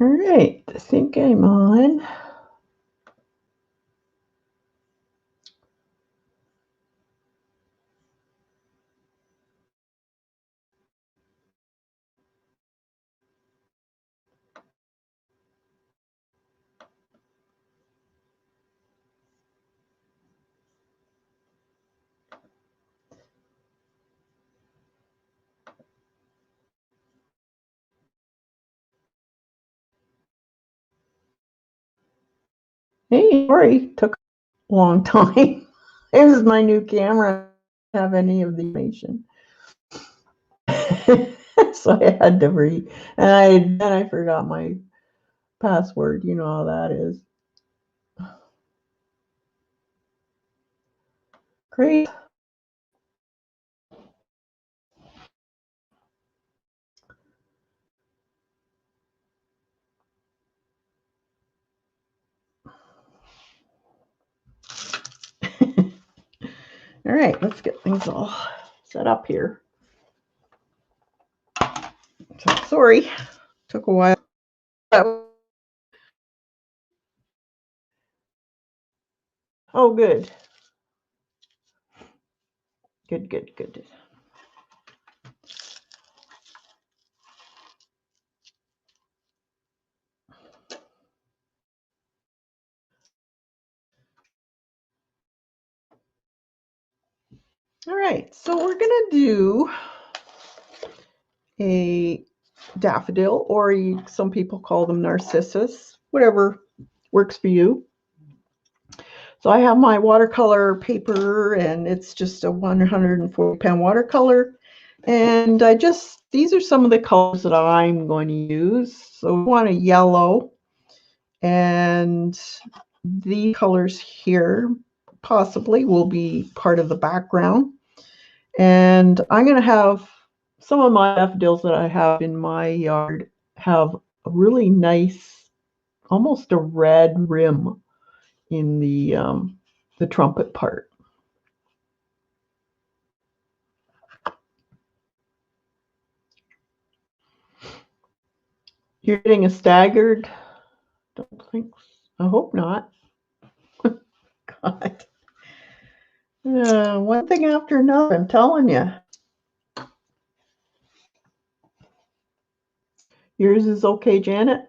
All right, I think I'm on. Hey, sorry, took a long time. This is my new camera. I don't have any of the information. So I had to and I forgot my password. You know how that is. Great. All right, let's get things all set up here. So, sorry, took a while. Oh, good. Good, good, good. All right, so we're gonna do a daffodil, or some people call them narcissus, whatever works for you. So I have my watercolor paper, and it's just a 140-pound watercolor. And these are some of the colors that I'm going to use. So we want a yellow, and the colors here possibly will be part of the background. And I'm going to have some of my daffodils that I have in my yard have a really nice, almost a red rim in the trumpet part. You're getting a staggered? Don't think. I hope not. God. One thing after another, I'm telling you. Yours is okay, Janet?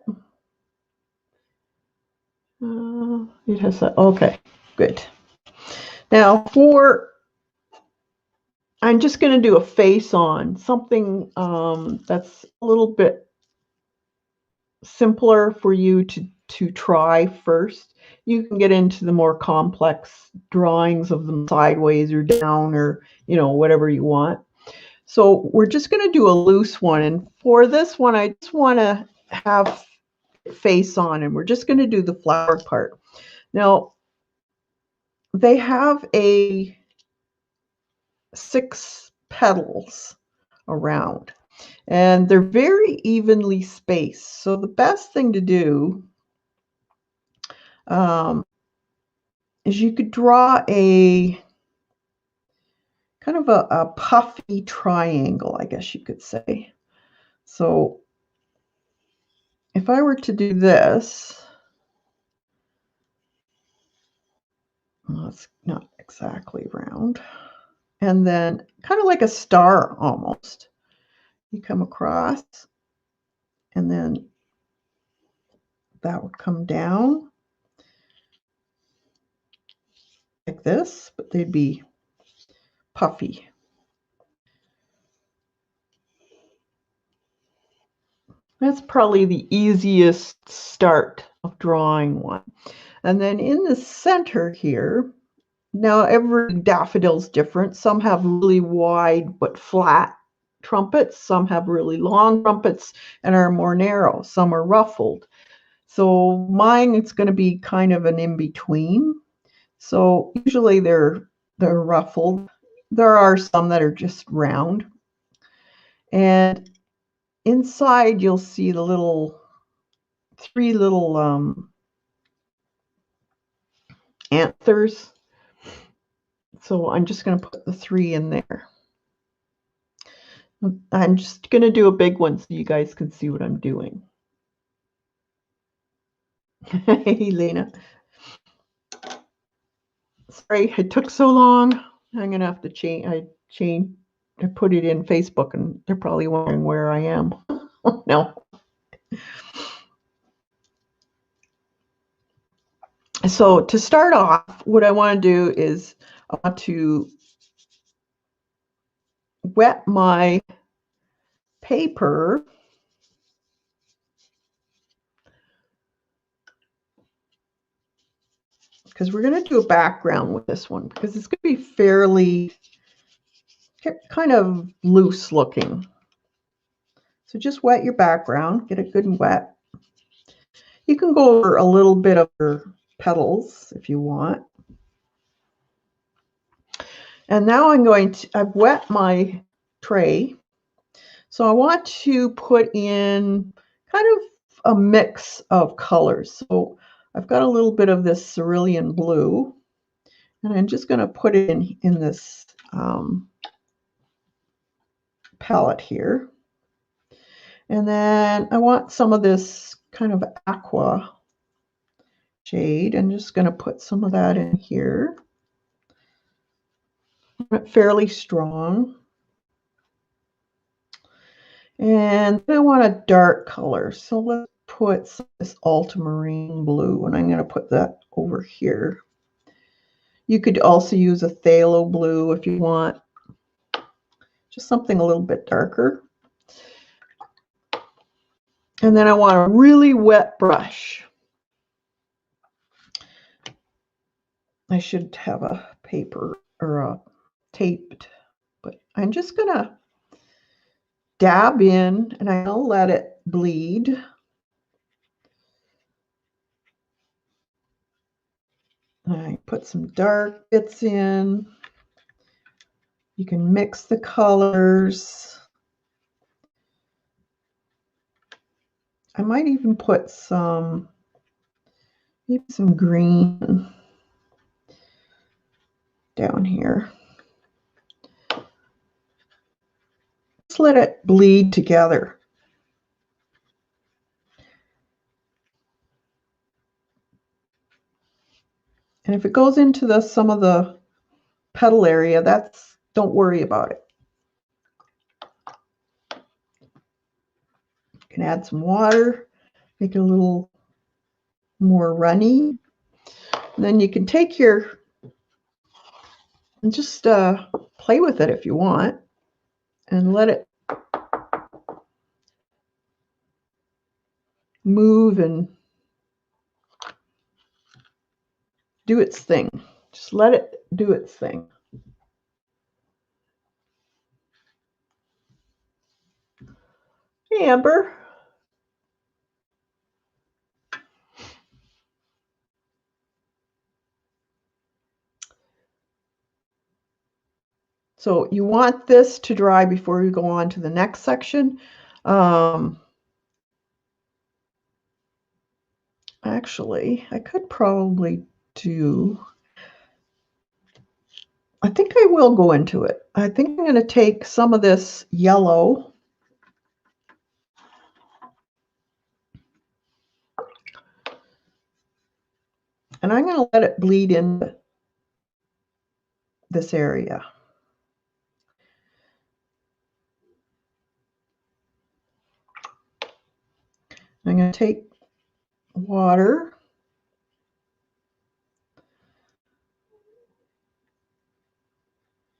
It has that. Okay, good. Now I'm just going to do a face on something that's a little bit simpler for you to try first. You can get into the more complex drawings of them sideways or down, or whatever you want. So we're just going to do a loose one, and for this one I just want to have face on, and we're just going to do the flower part. Now they have 6 petals around, and they're very evenly spaced. So the best thing to do is you could draw a kind of a puffy triangle, I guess you could say. So if I were to do this, well, it's not exactly round, and then kind of like a star almost. You come across, and then that would come down like this, but they'd be puffy. That's probably the easiest start of drawing one. And then in the center here, now every daffodil's different. Some have really wide but flat trumpets. Some have really long trumpets and are more narrow. Some are ruffled. So mine, it's going to be kind of an in-between. So usually they're ruffled. There are some that are just round. And inside you'll see the 3 little anthers. So I'm just going to put the 3 in there. I'm just going to do a big one so you guys can see what I'm doing. Hey, Lena. Sorry, it took so long. I'm gonna have to change. I put it in Facebook, and they're probably wondering where I am. No. So to start off, what I want to do is I want to wet my paper because we're going to do a background with this one because it's going to be fairly kind of loose looking. So just wet your background, get it good and wet. You can go over a little bit of your petals if you want. And now I've wet my tray. So I want to put in kind of a mix of colors. So I've got a little bit of this cerulean blue, and I'm just going to put it in this palette here. And then I want some of this kind of aqua shade. I'm just going to put some of that in here. Fairly strong. And then I want a dark color. So let's put this ultramarine blue, and I'm going to put that over here. You could also use a phthalo blue if you want. Just something a little bit darker. And then I want a really wet brush. I should have a paper or a taped, but I'm just going to dab in and I'll let it bleed. I put some dark bits in. You can mix the colors. I might even put maybe some green down here. Just let it bleed together. And if it goes into some of the petal area, don't worry about it. You can add some water, make it a little more runny. And then you can take and just play with it if you want, and let it move and do its thing. Just let it do its thing. Hey, Amber. So you want this to dry before you go on to the next section. Actually, I could probably I think I will go into it. I think I'm going to take some of this yellow and I'm going to let it bleed into this area. I'm going to take water.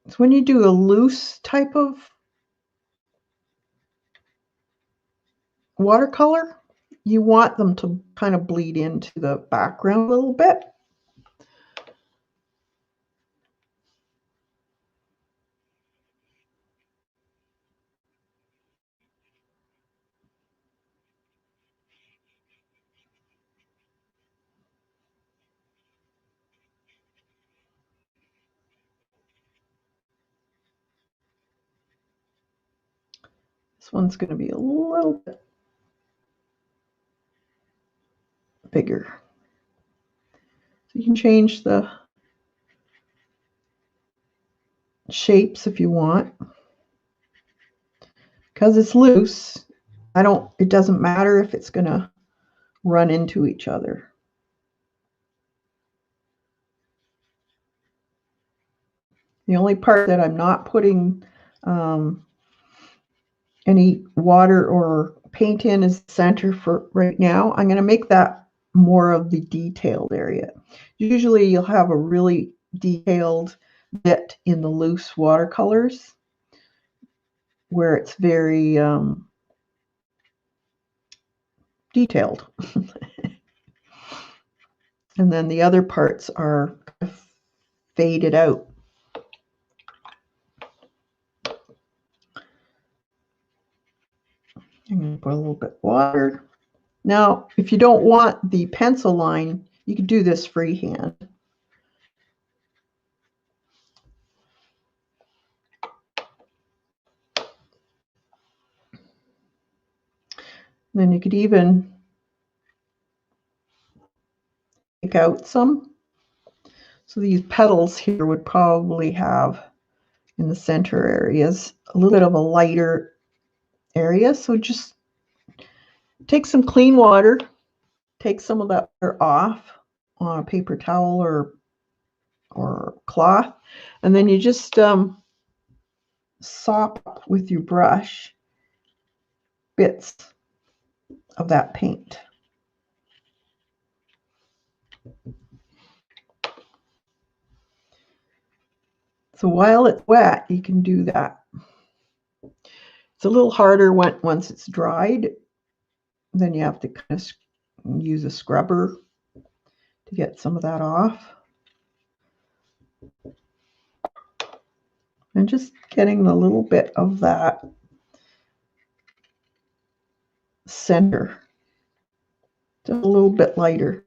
So when you do a loose type of watercolor, you want them to kind of bleed into the background a little bit. This one's going to be a little bit bigger. So you can change the shapes if you want. Because it's loose, it doesn't matter if it's going to run into each other. The only part that I'm not putting any water or paint in is the center for right now. I'm going to make that more of the detailed area. Usually you'll have a really detailed bit in the loose watercolors where it's very detailed. And then the other parts are kind of faded out. I'm going to put a little bit of water. Now, if you don't want the pencil line, you can do this freehand. Then you could even take out some. So these petals here would probably have in the center areas a little bit of a lighter area. So just take some clean water, take some of that water off on a paper towel or cloth, and then you just sop up with your brush bits of that paint. So while it's wet, you can do that. It's a little harder once it's dried. Then you have to kind of use a scrubber to get some of that off. And just getting a little bit of that center, just a little bit lighter.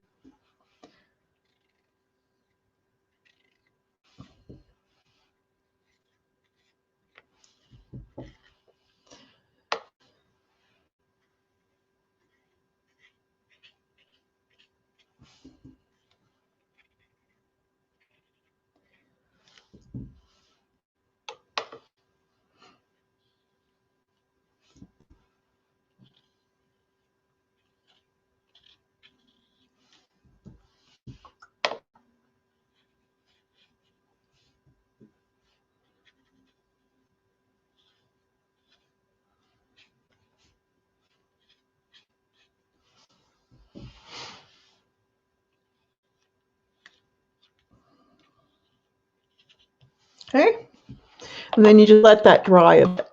Okay, and then you just let that dry a bit.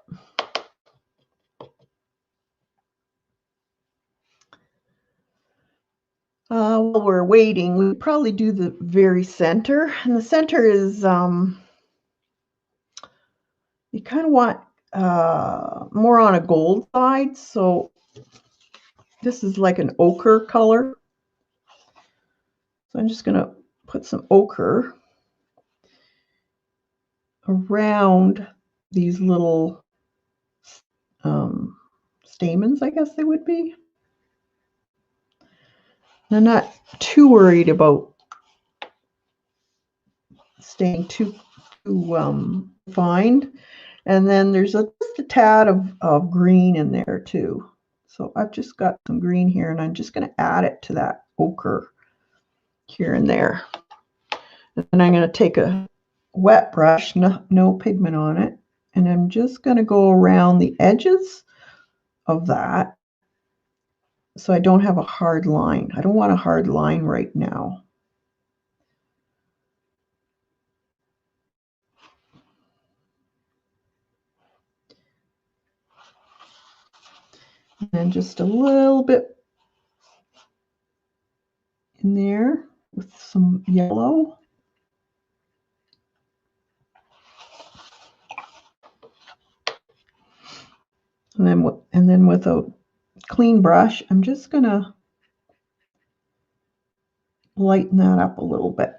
While we're waiting, we probably do the very center, and the center is you kind of want more on a gold side. So this is like an ochre color. So I'm just going to put some ochre around these little stamens, I guess they would be. I'm not too worried about staying too fine. And then there's just a tad of green in there too. So I've just got some green here, and I'm just going to add it to that ochre here and there. And then I'm going to take a wet brush, no pigment on it, and I'm just going to go around the edges of that so I don't have a hard line. I don't want a hard line right now. And just a little bit in there with some yellow. And then with a clean brush, I'm just going to lighten that up a little bit.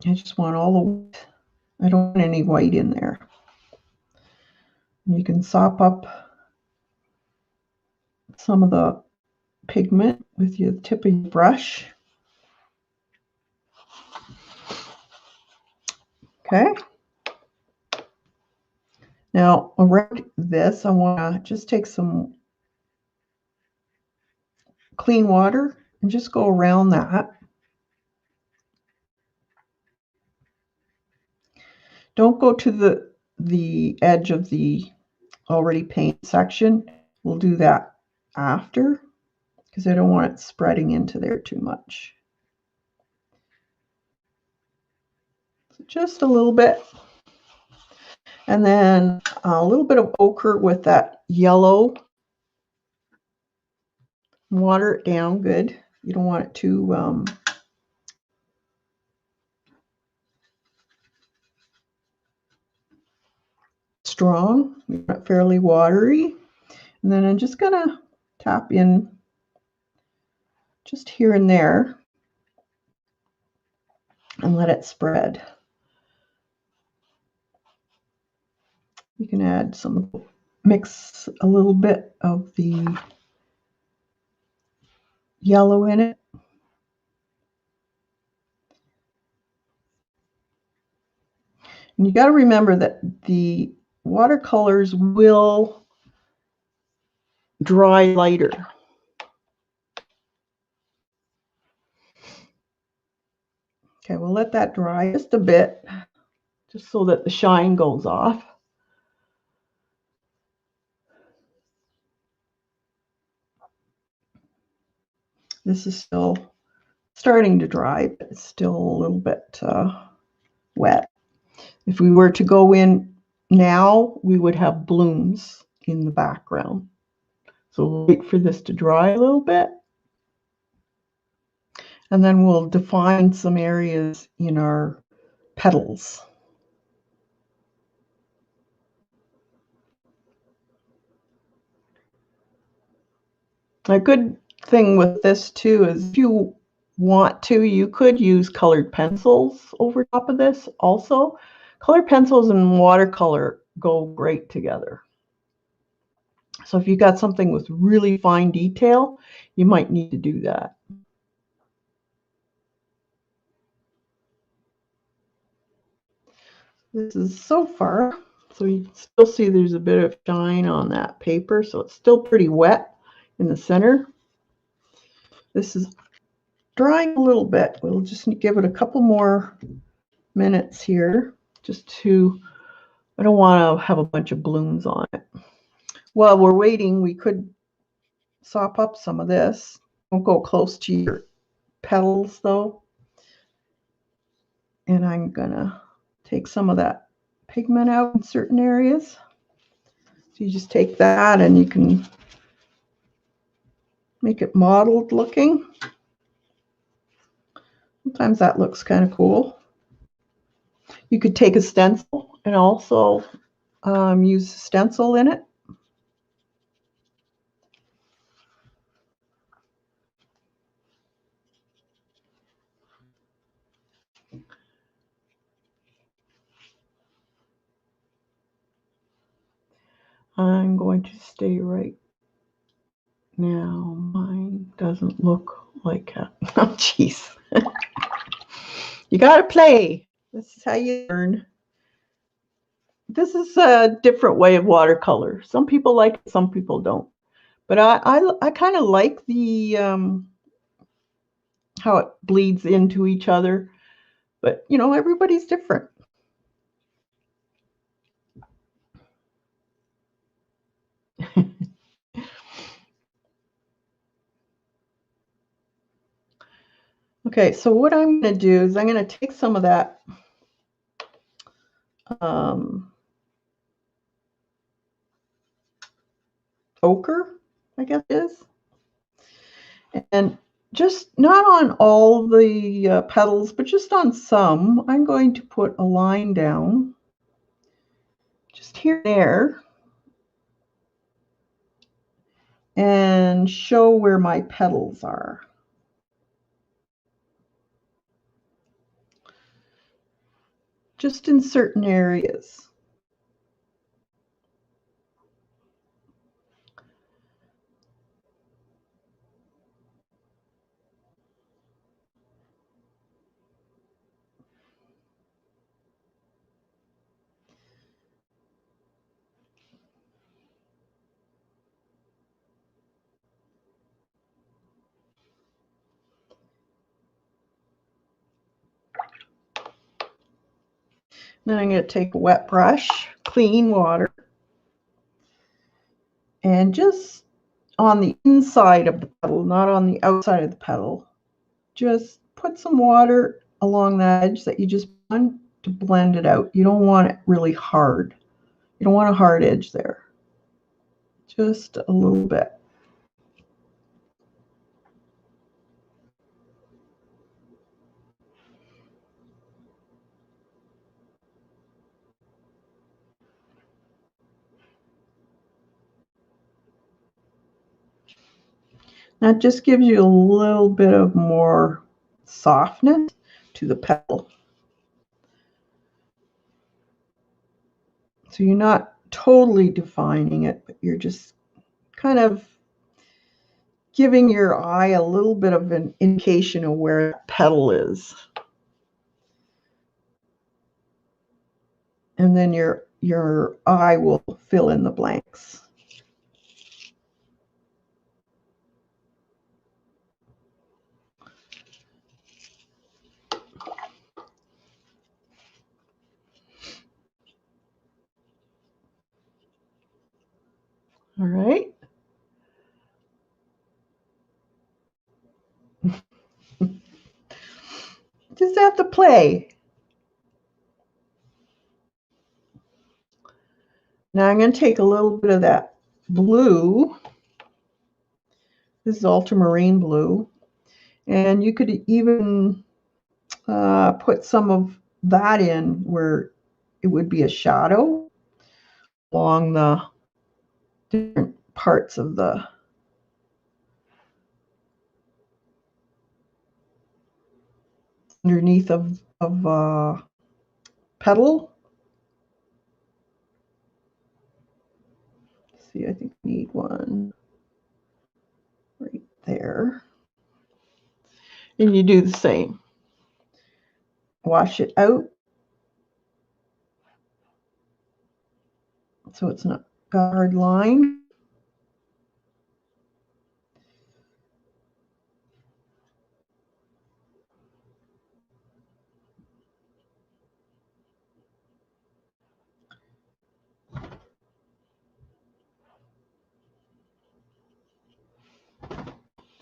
I just want all the white. I don't want any white in there. You can sop up some of the pigment with your tip of your brush. Okay. Now around this, I want to just take some clean water and just go around that. Don't go to the edge of the already painted section. We'll do that after because I don't want it spreading into there too much. So just a little bit. And then a little bit of ochre with that yellow. Water it down good. You don't want it too strong. You want it fairly watery. And then I'm just gonna tap in just here and there and let it spread. You can add mix a little bit of the yellow in it. And you got to remember that the watercolors will dry lighter. Okay, we'll let that dry just a bit, just so that the shine goes off. This is still starting to dry, but it's still a little bit wet. If we were to go in now, we would have blooms in the background. So we'll wait for this to dry a little bit. And then we'll define some areas in our petals. A good thing with this too is if you want to, you could use colored pencils over top of this also. Colored pencils and watercolor go great together. So if you got something with really fine detail, you might need to do that. This is so far, so you still see there's a bit of shine on that paper, so it's still pretty wet in the center. This is drying a little bit. We'll just give it a couple more minutes here just to, I don't want to have a bunch of blooms on it. While we're waiting, we could sop up some of this. Don't go close to your petals though. And I'm gonna take some of that pigment out in certain areas. So you just take that and you can make it mottled looking. Sometimes that looks kind of cool. You could take a stencil and also use a stencil in it. I'm going to stay right now. Mine doesn't look like that. Oh, jeez. You got to play. This is how you learn. This is a different way of watercolor. Some people like it, some people don't. But I kind of like the how it bleeds into each other. But, you know, everybody's different. Okay, so what I'm going to do is I'm going to take some of that ochre, I guess it is, and just not on all the petals, but just on some, I'm going to put a line down just here and there and show where my petals are. Just in certain areas. Then I'm going to take a wet brush, clean water, and just on the inside of the petal, not on the outside of the petal, just put some water along the edge that you just want to blend it out. You don't want it really hard. You don't want a hard edge there. Just a little bit. That just gives you a little bit of more softness to the petal. So you're not totally defining it, but you're just kind of giving your eye a little bit of an indication of where the petal is. And then your eye will fill in the blanks. All right. Just have to play. Now I'm going to take a little bit of that blue. This is ultramarine blue. And you could even put some of that in where it would be a shadow along the different parts of the underneath of petal. Let's see, I think I need one right there. And you do the same. Wash it out so it's not a hard line.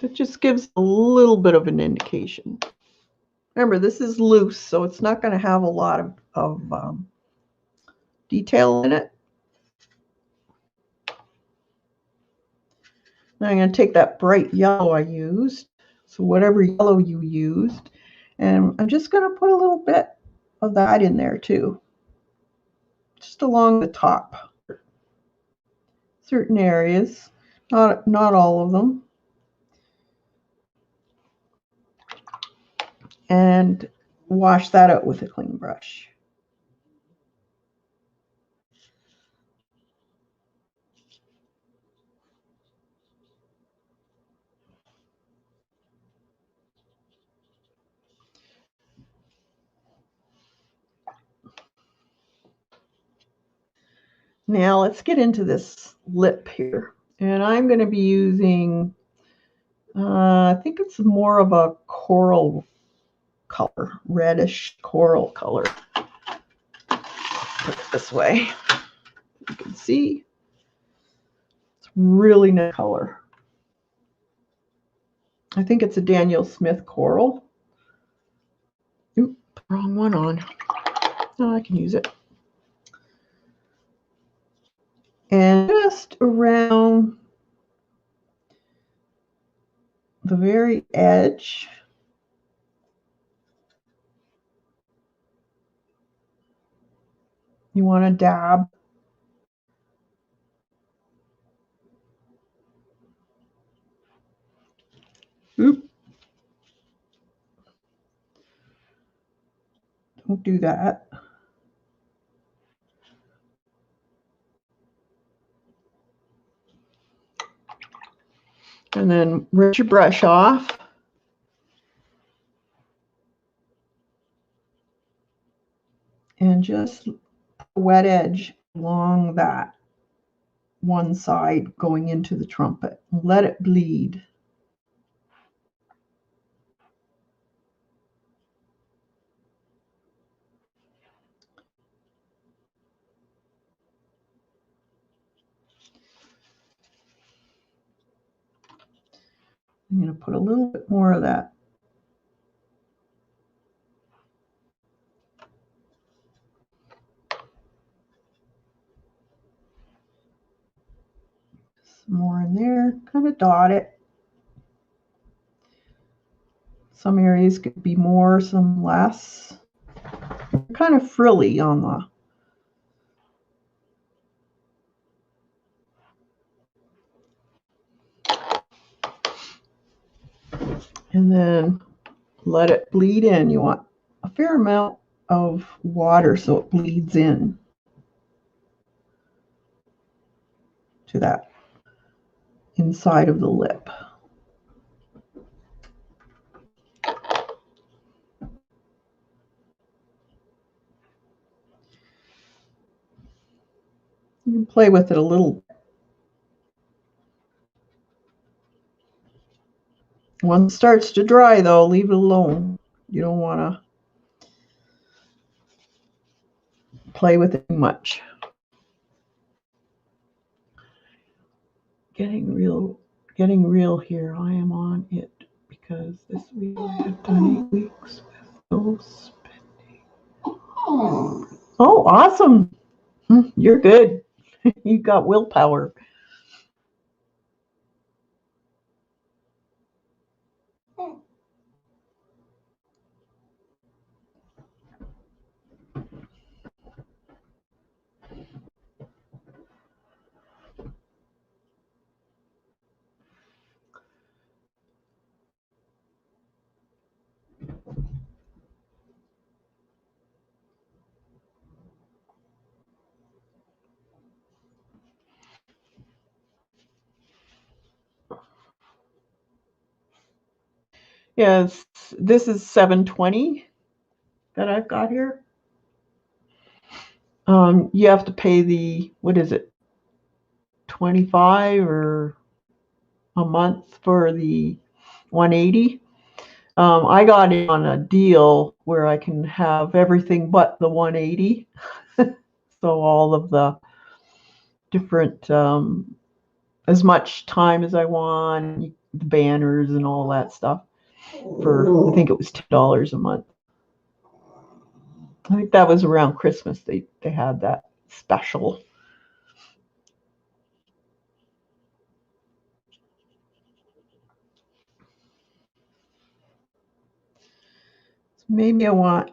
It just gives a little bit of an indication. Remember, this is loose, so it's not going to have a lot of detail in it. Now I'm going to take that bright yellow I used, so whatever yellow you used, and I'm just going to put a little bit of that in there too, just along the top. Certain areas, not all of them. And wash that out with a clean brush. Now let's get into this lip here. And I'm going to be using, I think it's more of a coral color, reddish coral color. Put it this way. You can see it's really nice color. I think it's a Daniel Smith coral. Oop, wrong one on. Oh, I can use it. And just around the very edge, you want to dab. Oop. Don't do that. And then rinse your brush off. And just put a wet edge along that one side going into the trumpet. Let it bleed. I'm going to put a little bit more of that. Some more in there, kind of dot it. Some areas could be more, some less. Kind of frilly on the and then let it bleed in. You want a fair amount of water so it bleeds in to that inside of the lip. You can play with it a little. Once it starts to dry, though, leave it alone. You don't want to play with it too much. Getting real here. I am on it because this week I have done 8 weeks with no spending. Oh, awesome. You're good. You got willpower. Yes, this is 720 that I've got here. You have to pay the, what is it, 25 or a month for the 180. I got it on a deal where I can have everything but the 180. So all of the different, as much time as I want, the banners and all that stuff for, I think it was $10 a month. I think that was around Christmas they had that special. So maybe I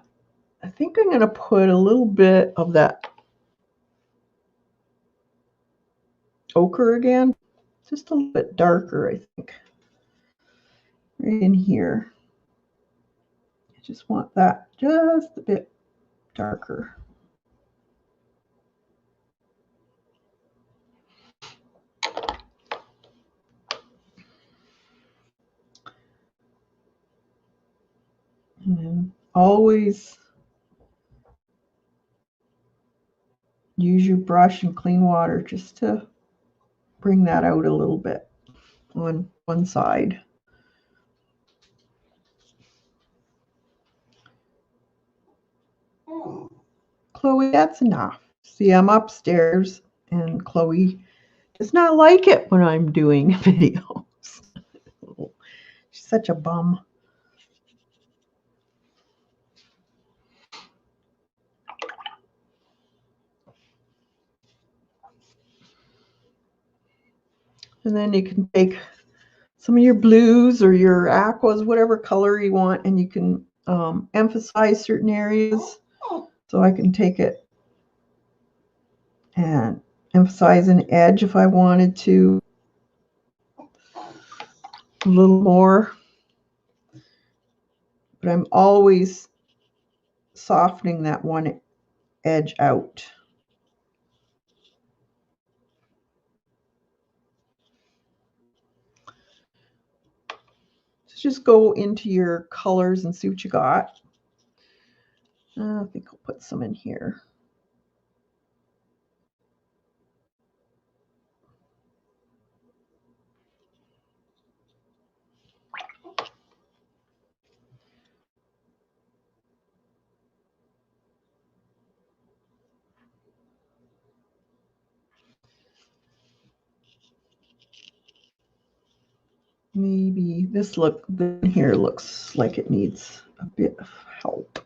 think I'm going to put a little bit of that ochre again, just a little bit darker, I think, right in here. I just want that just a bit darker. And then always use your brush and clean water just to bring that out a little bit on one side. Chloe, that's enough. See, I'm upstairs and Chloe does not like it when I'm doing videos. She's such a bum. And then you can take some of your blues or your aquas, whatever color you want, and you can emphasize certain areas. So I can take it and emphasize an edge if I wanted to, a little more. But I'm always softening that one edge out. So just go into your colors and see what you got. I think I'll put some in here. maybe this look here looks like it needs a bit of help.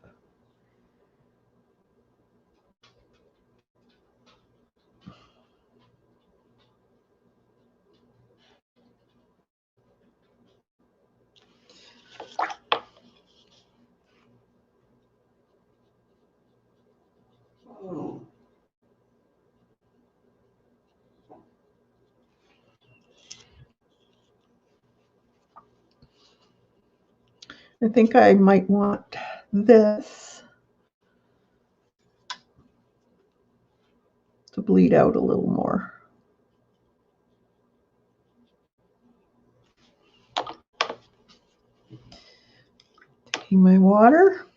I think I might want this to bleed out a little more. Taking my water.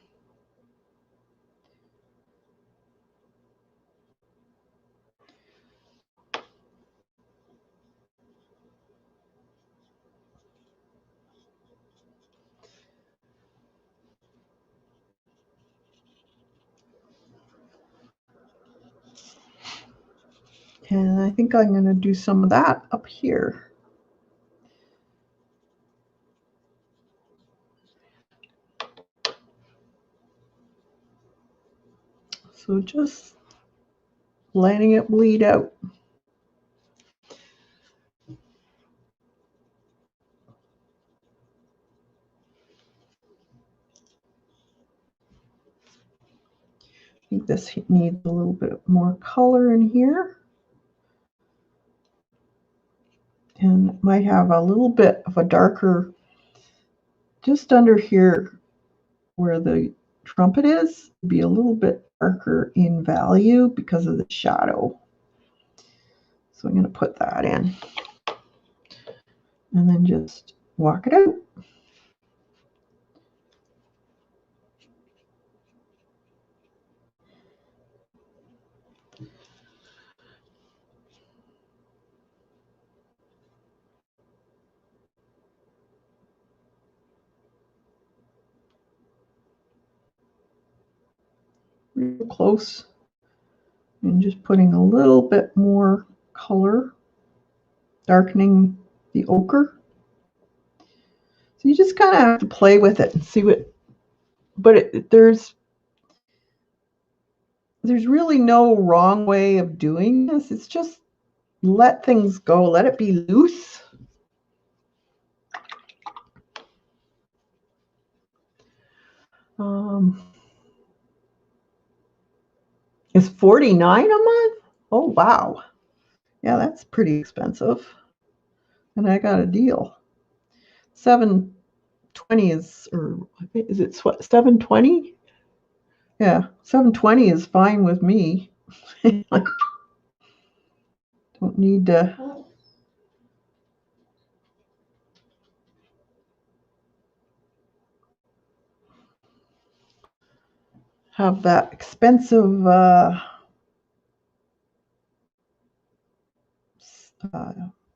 And I think I'm going to do some of that up here. So just letting it bleed out. I think this needs a little bit more color in here. And it might have a little bit of a darker just under here where the trumpet is, be a little bit darker in value because of the shadow. So I'm going to put that in. And then just walk it out. Real close. And just putting a little bit more color, darkening the ochre. So you just kind of have to play with it and see what, but there's really no wrong way of doing this. It's just let things go, let it be loose. It's $49 a month? Oh, wow. Yeah, that's pretty expensive. And I got a deal. $720 is, or is it what, $720? Yeah, $720 is fine with me. Don't need to have that expensive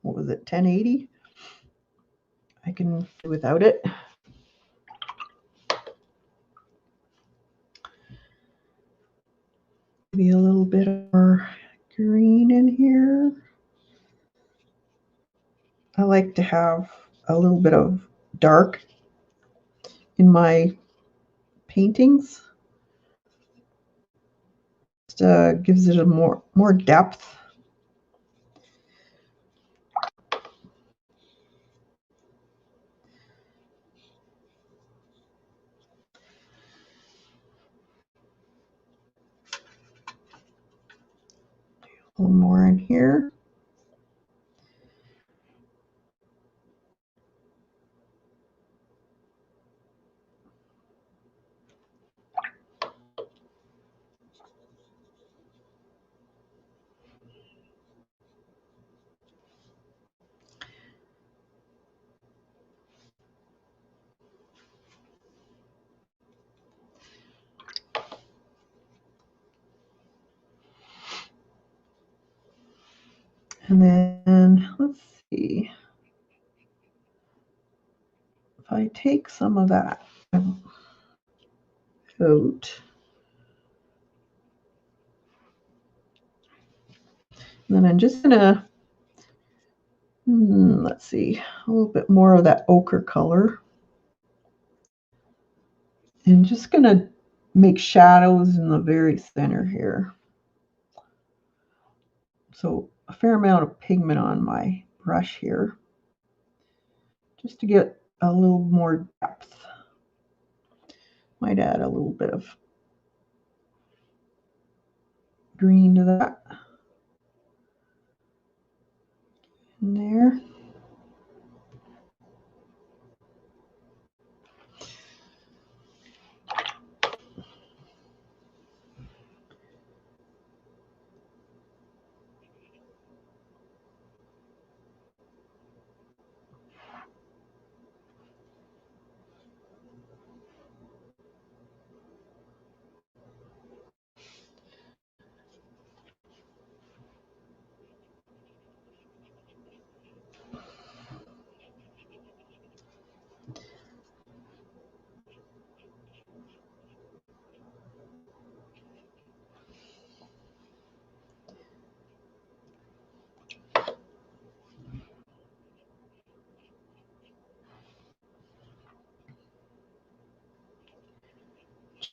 what was it, 1080? I can do without it. Maybe a little bit more green in here. I like to have a little bit of dark in my paintings. Just gives it a more depth. A little more in here. And then let's see. If I take some of that out, then I'm just gonna Let's see, a little bit more of that ochre color. And just going to make shadows in the very center here. So a fair amount of pigment on my brush here, just to get a little more depth. Might add a little bit of green to that. In there.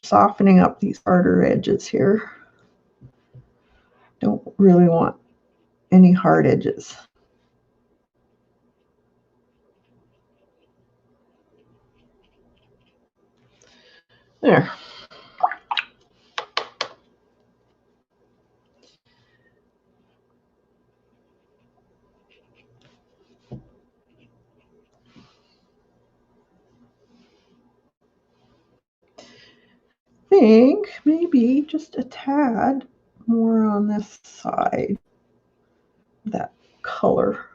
Softening up these harder edges here. Don't really want any hard edges. There. I think maybe just a tad more on this side, that color.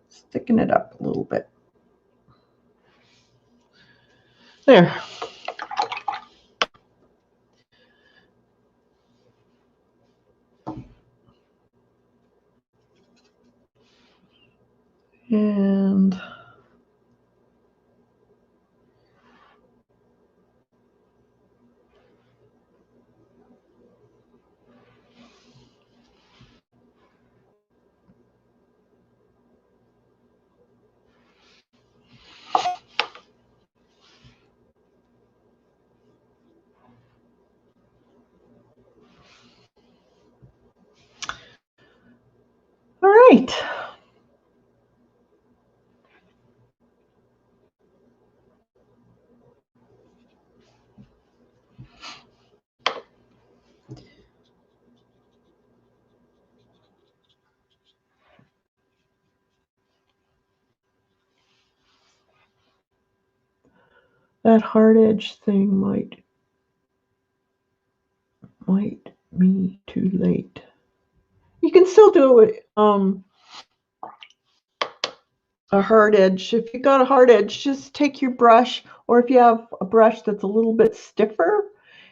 Sticking it up a little bit. There. And all right. That hard edge thing might be too late. You can still do it. A hard edge. If you got a hard edge, just take your brush, or if you have a brush that's a little bit stiffer,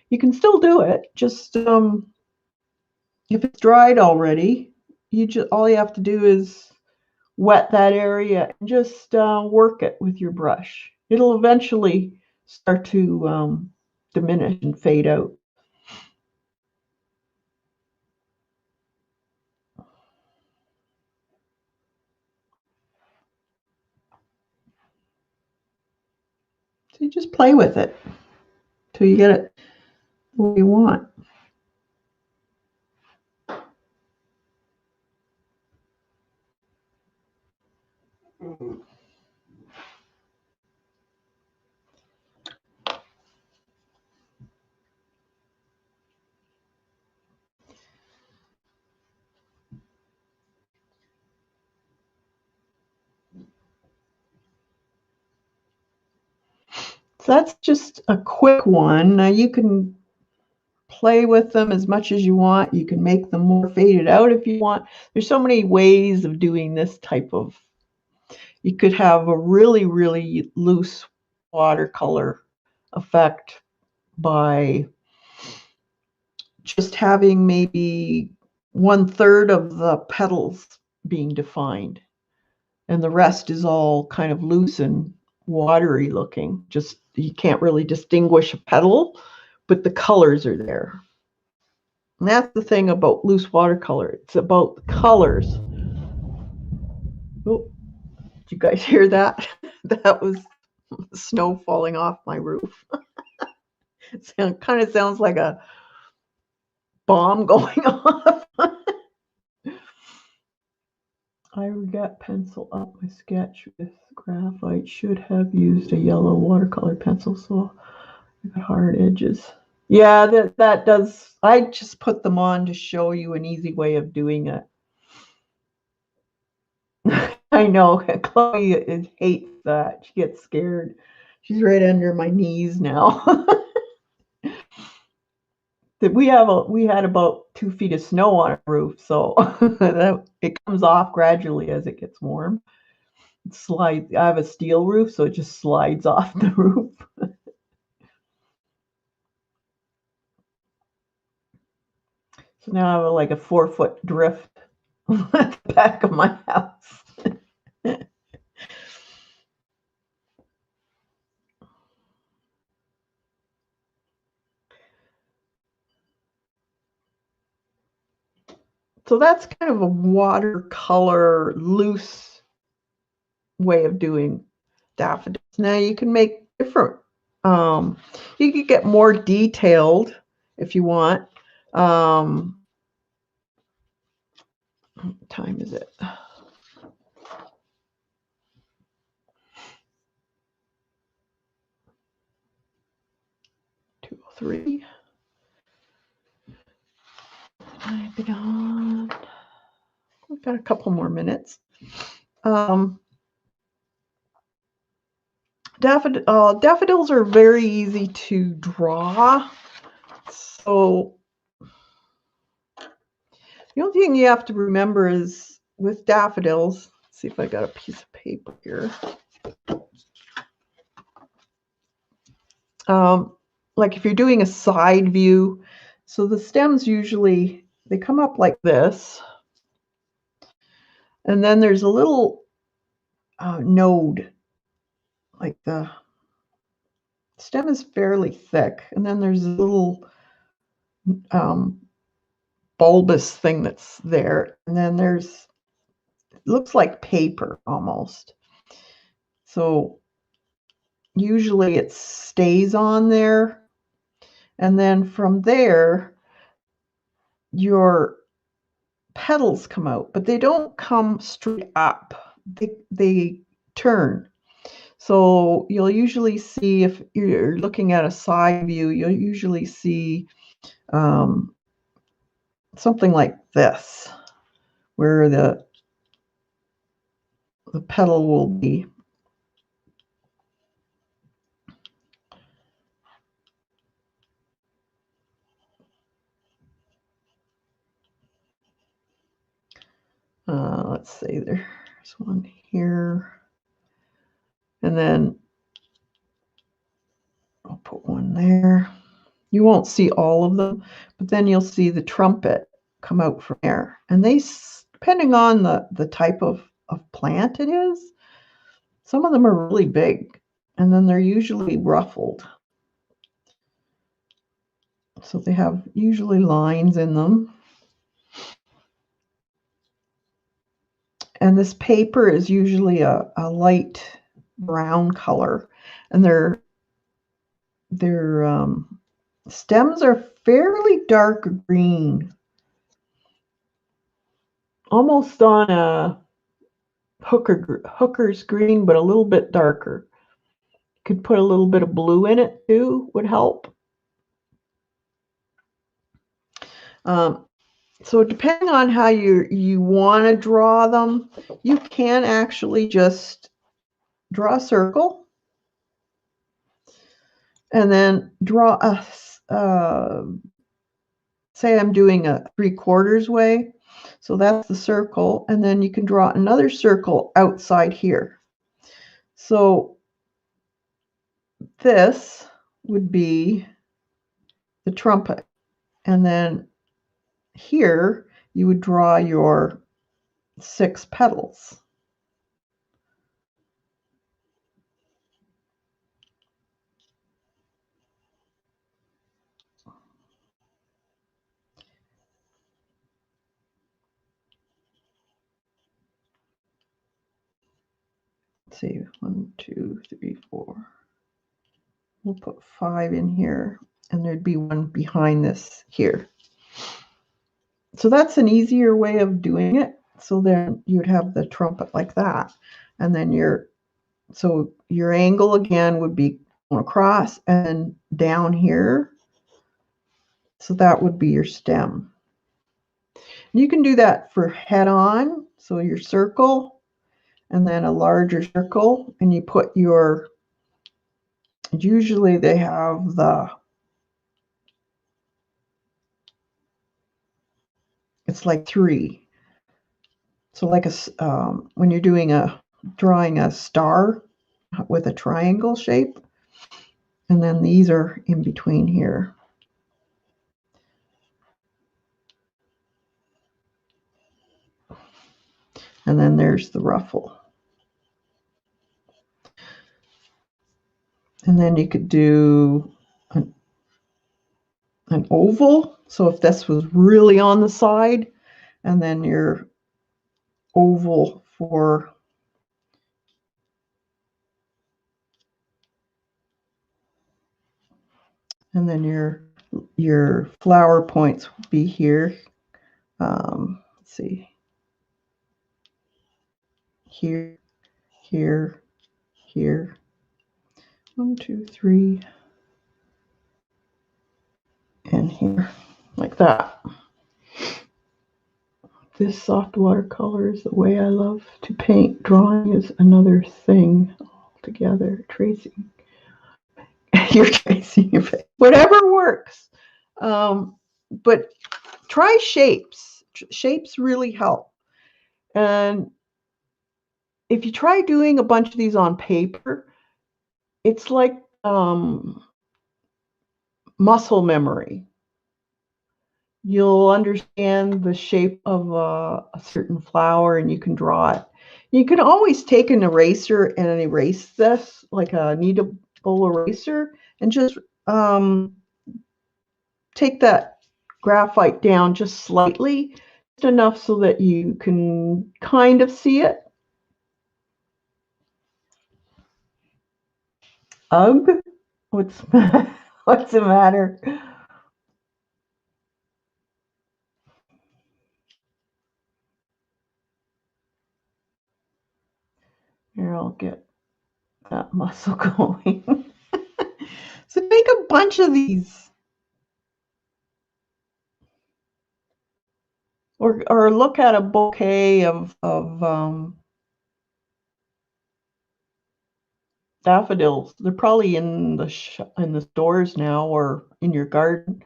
you can still do it. Just if it's dried already, all you have to do is wet that area and just work it with your brush. It'll eventually start to diminish and fade out. So you just play with it till you get it what you want. So that's just a quick one. Now you can play with them as much as you want. You can make them more faded out if you want. There's so many ways of doing this type of. You could have a really, really loose watercolor effect by just having maybe 1/3 of the petals being defined, and the rest is all kind of loose and watery looking. Just you can't really distinguish a petal, but the colors are there. And that's the thing about loose watercolor. It's about the colors. Oh, did you guys hear that? That was snow falling off my roof. It kind of sounds like a bomb going off. I got pencil up my sketch with graphite. Should have used a yellow watercolor pencil, so I got hard edges. Yeah, that does. I just put them on to show you an easy way of doing it. I know Chloe hates that. She gets scared. She's right under my knees now. We had about 2 feet of snow on our roof, so it comes off gradually as it gets warm. It slides. I have a steel roof, so it just slides off the roof. So now I have like a 4-foot drift at the back of my house. So that's kind of a watercolor loose way of doing daffodils. Now you can make different. You could get more detailed if you want. What time is it? 2:03. I've been on. We've got a couple more minutes. Daffodils are very easy to draw. So the only thing you have to remember is with daffodils, let's see if I got a piece of paper here. Like if you're doing a side view, so the stems usually, they come up like this. And then there's a little node, like the stem is fairly thick. And then there's a little bulbous thing that's there. And then there's, it looks like paper almost. So usually it stays on there. And then from there, your petals come out, but they don't come straight up. They turn. So you'll usually see, if you're looking at a side view, you'll usually see something like this, where the petal will be. Let's say there's one here, and then I'll put one there. You won't see all of them, but then you'll see the trumpet come out from there. And they, depending on the type of plant it is, some of them are really big, and then they're usually ruffled. So they have usually lines in them. And this paper is usually a light brown color, and their stems are fairly dark green, almost on a hooker's green, but a little bit darker. Could put a little bit of blue in it too, would help. So depending on how you want to draw them, you can actually just draw a circle and then draw a, say I'm doing a 3/4 way. So that's the circle. And then you can draw another circle outside here. So this would be the trumpet. And then here you would draw your 6 petals. let's see, 1, 2, 3, 4. We'll put 5 in here, and there'd be one behind this here. So that's an easier way of doing it. So then you'd have the trumpet like that, and then your angle again would be going across and down here. So that would be your stem. You can do that for head on, so your circle, and then a larger circle, and you put your, usually they have it's like 3. So like when you're drawing a star with a triangle shape, and then these are in between here. And then there's the ruffle. And then you could do an oval. So if this was really on the side, and then your oval for, and then your flower points would be here. Let's see, here, here, here. 1, 2, 3, and here, like that. This soft watercolor is the way I love to paint. Drawing is another thing altogether. Tracing. You're tracing your face. Whatever works. But try shapes. Shapes really help. And if you try doing a bunch of these on paper, it's like muscle memory. You'll understand the shape of a certain flower and you can draw it. You can always take an eraser and erase this, like a kneadable eraser, and just take that graphite down just slightly, just enough so that you can kind of see it. Ugh, what's the matter? Here, I'll get that muscle going. So make a bunch of these. Or look at a bouquet of daffodils. They're probably in the stores now or in your garden.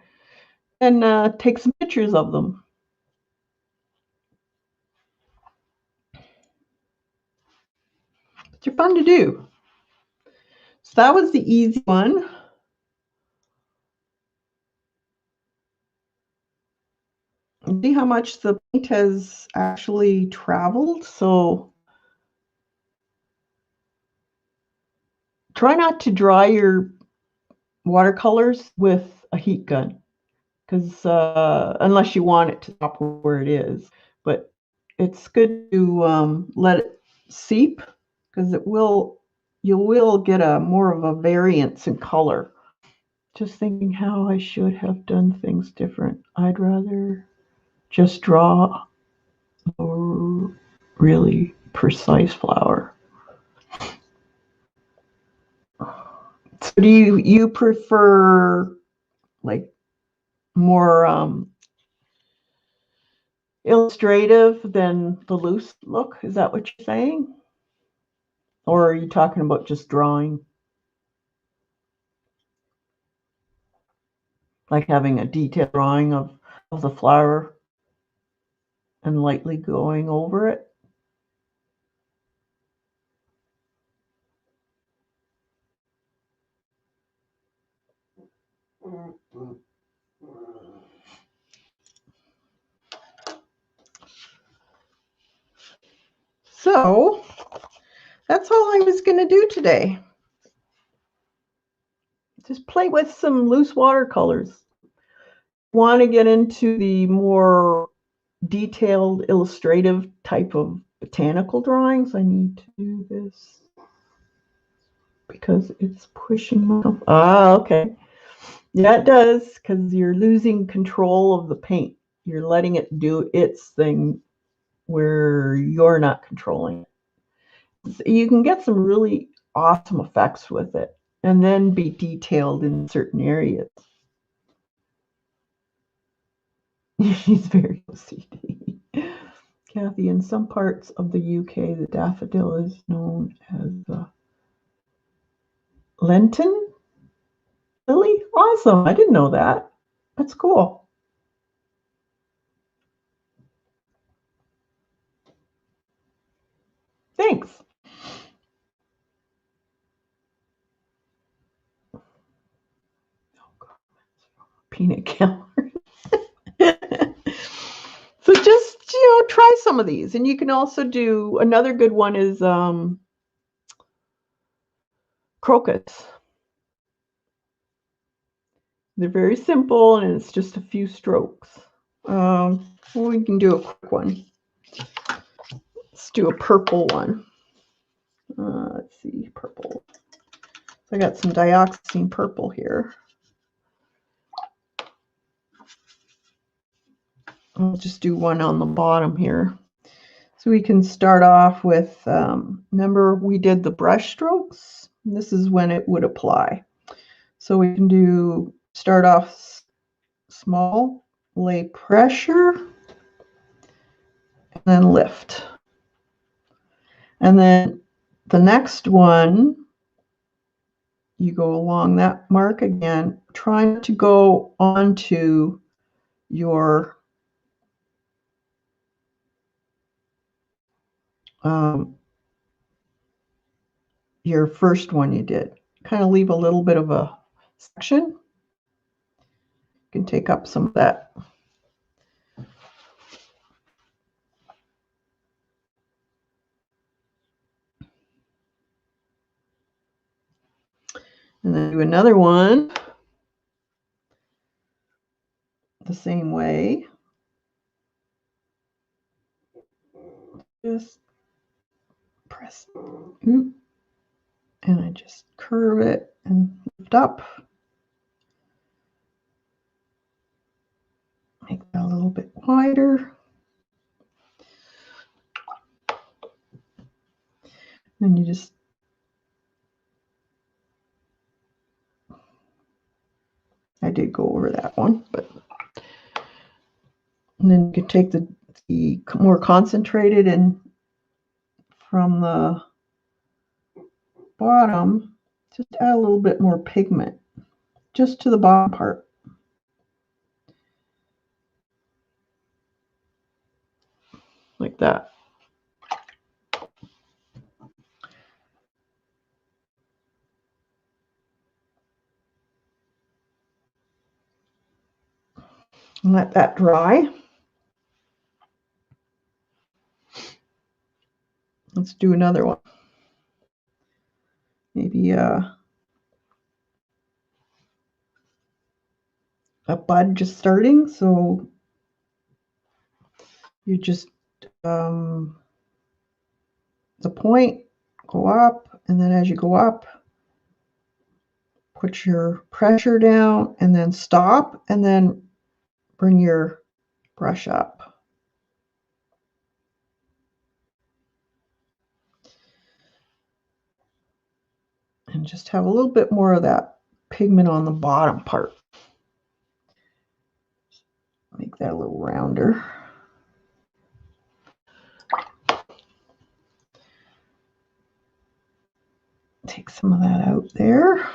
And take some pictures of them. They're fun to do. So that was the easy one. See how much the paint has actually traveled. So try not to dry your watercolors with a heat gun, because unless you want it to stop where it is. But it's good to let it seep, because you will get a more of a variance in color. Just thinking how I should have done things different. I'd rather just draw a really precise flower. So do you prefer like more illustrative than the loose look? Is that what you're saying? Or are you talking about just drawing? Like having a detailed drawing of the flower and lightly going over it? So that's all I was going to do today. Just play with some loose watercolors. Want to get into the more detailed illustrative type of botanical drawings, I need to do this. because it's pushing my... okay. Yeah, it does, because you're losing control of the paint. You're letting it do its thing where you're not controlling it. You can get some really awesome effects with it and then be detailed in certain areas. She's very OCD. Kathy, in some parts of the UK, the daffodil is known as the Lenten lily. Awesome. I didn't know that. That's cool. Thanks. Peanut gallery. So just, try some of these. And you can also do, another good one is crocus. They're very simple, and it's just a few strokes. We can do a quick one. Let's do a purple one. Let's see, purple. I got some dioxazine purple here. I'll just do one on the bottom here. So we can start off with, remember we did the brush strokes? This is when it would apply. So we can start off small, lay pressure, and then lift. And then the next one, you go along that mark again, trying to go onto your first one you did. Kind of leave a little bit of a section. You can take up some of that. And then do another one the same way. Just press, and I just curve it and lift up. Make that a little bit wider. Then you just I did go over that one, but and then you can take the more concentrated and from the bottom, just add a little bit more pigment just to the bottom part. Like that. And let that dry. Let's do another one. Maybe a bud just starting. So you just the point, go up, and then as you go up, put your pressure down and then stop, and then bring your brush up. And just have a little bit more of that pigment on the bottom part. Make that a little rounder. Take some of that out there.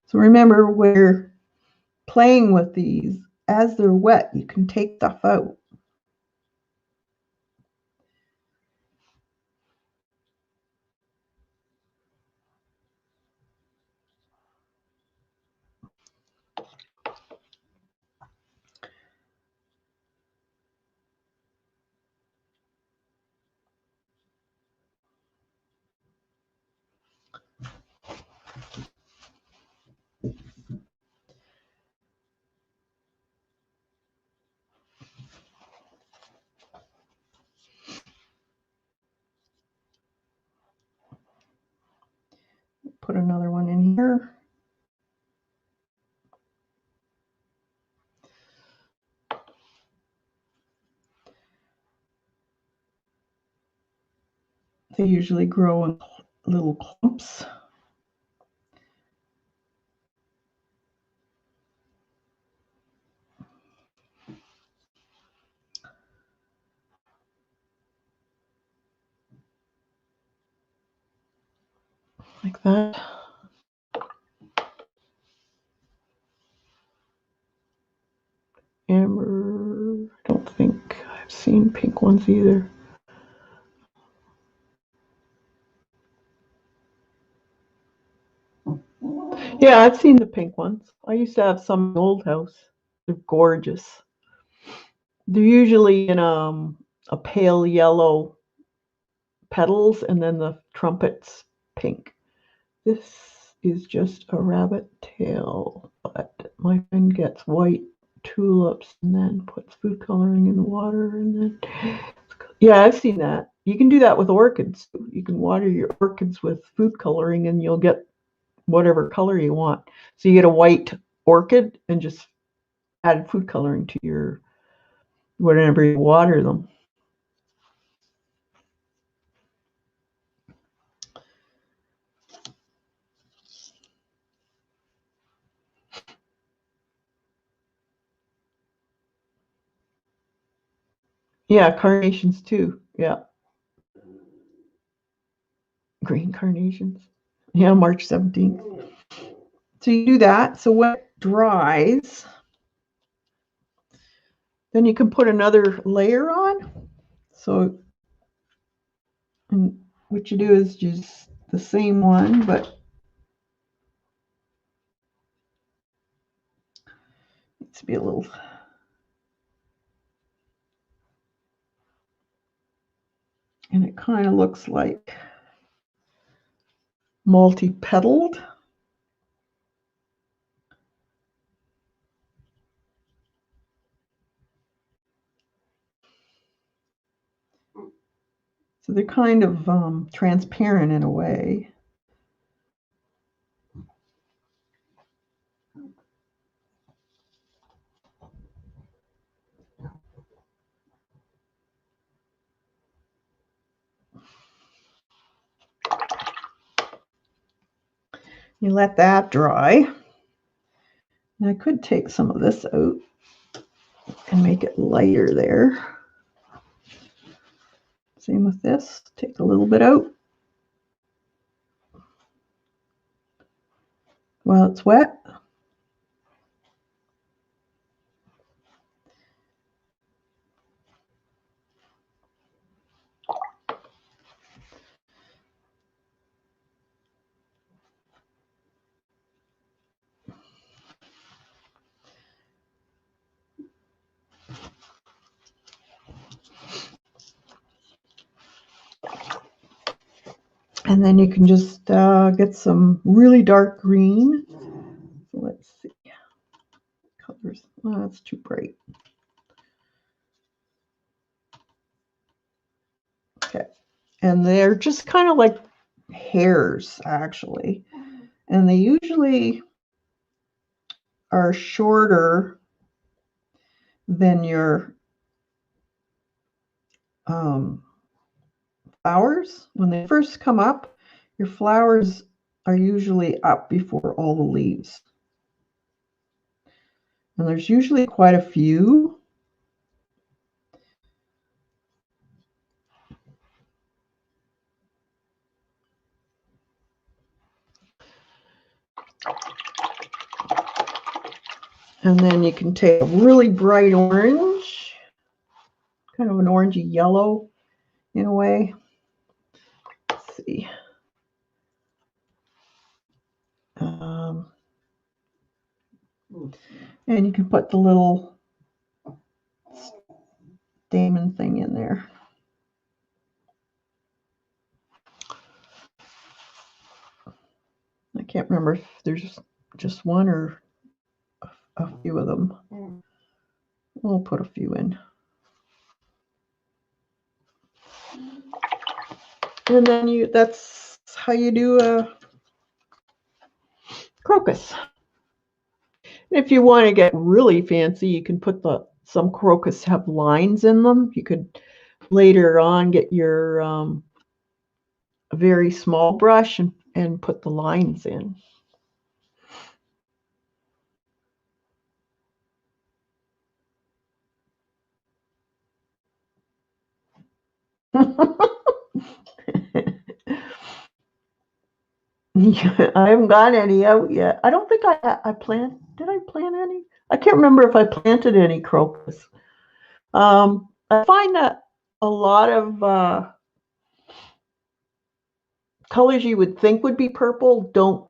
So remember, we're playing with these. As they're wet, you can take stuff out. put another one in here. They usually grow in little clumps. Like that. Amber, I don't think I've seen pink ones either. Yeah, I've seen the pink ones. I used to have some in the old house. They're gorgeous. They're usually in a pale yellow petals and then the trumpet's pink. This is just a rabbit tail, but my friend gets white tulips and then puts food coloring in the water and then yeah, I've seen that. You can do that with orchids. You can water your orchids with food coloring and you'll get whatever color you want. So you get a white orchid and just add food coloring to your whenever you water them. Yeah, carnations too. Yeah. Green carnations. Yeah, March 17th. So you do that. So when it dries, then you can put another layer on. So and what you do is just the same one, but it needs to be a little. And it kind of looks like multi-petaled. So they're kind of transparent in a way. You let that dry. And I could take some of this out and make it lighter there. Same with this. Take a little bit out while it's wet. And then you can just get some really dark green. So let's see. Colors. Oh, that's too bright. Okay. And they're just kind of like hairs, actually. And they usually are shorter than your flowers. When they first come up, your flowers are usually up before all the leaves. And there's usually quite a few. And then you can take a really bright orange, kind of an orangey yellow in a way. Let's see. And you can put the little stamen thing in there. I can't remember if there's just one or a few of them. We'll put a few in. And then that's how you do crocus. If you want to get really fancy, you can put some crocus have lines in them. You could later on get your very small brush and put the lines in. I haven't got any out yet. I don't think I plant. Did I plant any? I can't remember if I planted any crocus. I find that a lot of colors you would think would be purple don't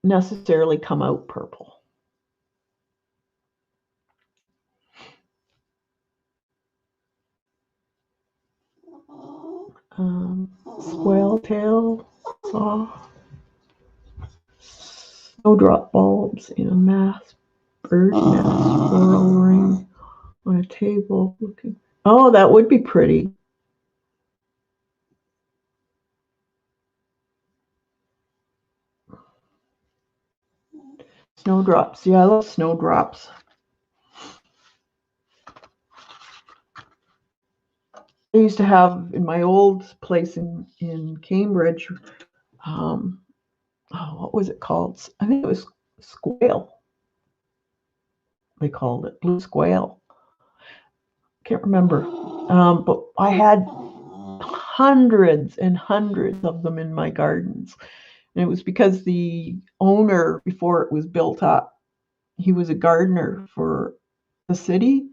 necessarily come out purple. Swelltail saw snowdrop bulbs in a bird nest swirling on a table looking. Oh, that would be pretty. Snowdrops. Yeah, I love snowdrops. I used to have in my old place in Cambridge, what was it called? I think it was squale. They called it blue squale. Can't remember. But I had hundreds and hundreds of them in my gardens. And it was because the owner, before it was built up, he was a gardener for the city.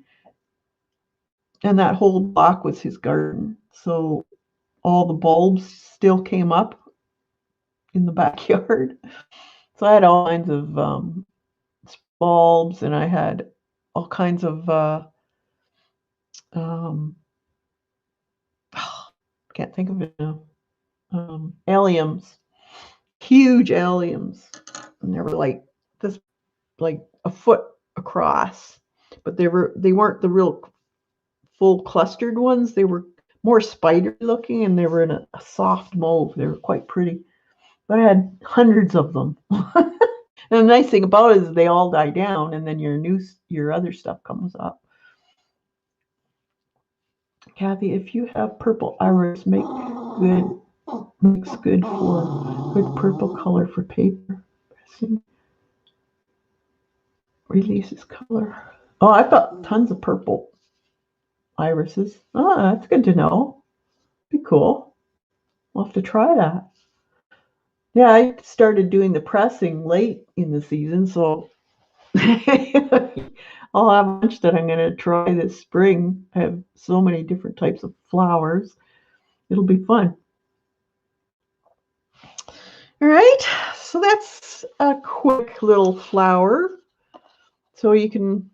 And that whole block was his garden. So all the bulbs still came up in the backyard. So I had all kinds of bulbs, and I had all kinds of can't think of it now. Alliums, huge alliums, and they were like this, like a foot across, but they weren't the real full clustered ones. They were more spider looking, and they were in a soft mauve. They were quite pretty, but I had hundreds of them. And the nice thing about it is they all die down, and then your other stuff comes up. Kathy, if you have purple iris, makes good for good purple color for paper. Releases color. Oh, I've got tons of purple irises. Oh, that's good to know. Be cool. We'll have to try that. Yeah, I started doing the pressing late in the season, so I'll have a bunch that I'm going to try this spring. I have so many different types of flowers. It'll be fun. All right, so that's a quick little flower. So you can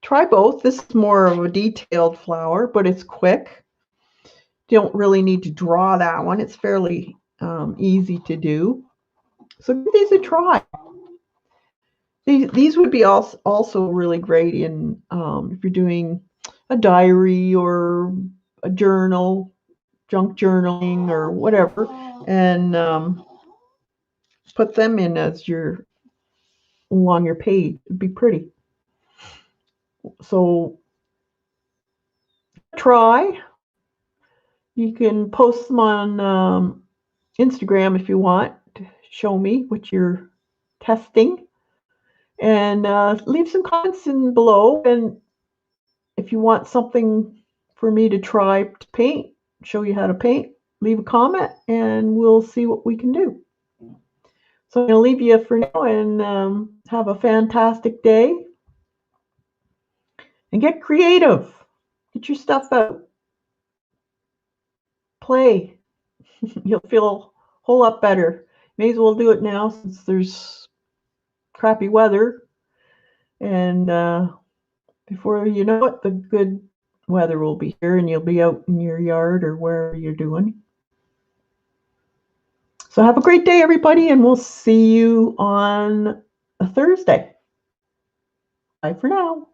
try both. This is more of a detailed flower, but it's quick. You don't really need to draw that one. It's fairly easy to do. So give these a try. These would be also really great in if you're doing a diary or a journal, junk journaling or whatever, and put them in as along your page. It'd be pretty. So try. You can post them on Instagram if you want to show me what you're testing. And leave some comments in below. And if you want something for me to try to paint, show you how to paint, leave a comment and we'll see what we can do. So I'm going to leave you for now and have a fantastic day. And get creative. Get your stuff out. Play. You'll feel a whole lot better. May as well do it now since there's crappy weather. And before you know it, the good weather will be here and you'll be out in your yard or wherever you're doing. So have a great day, everybody, and we'll see you on a Thursday. Bye for now.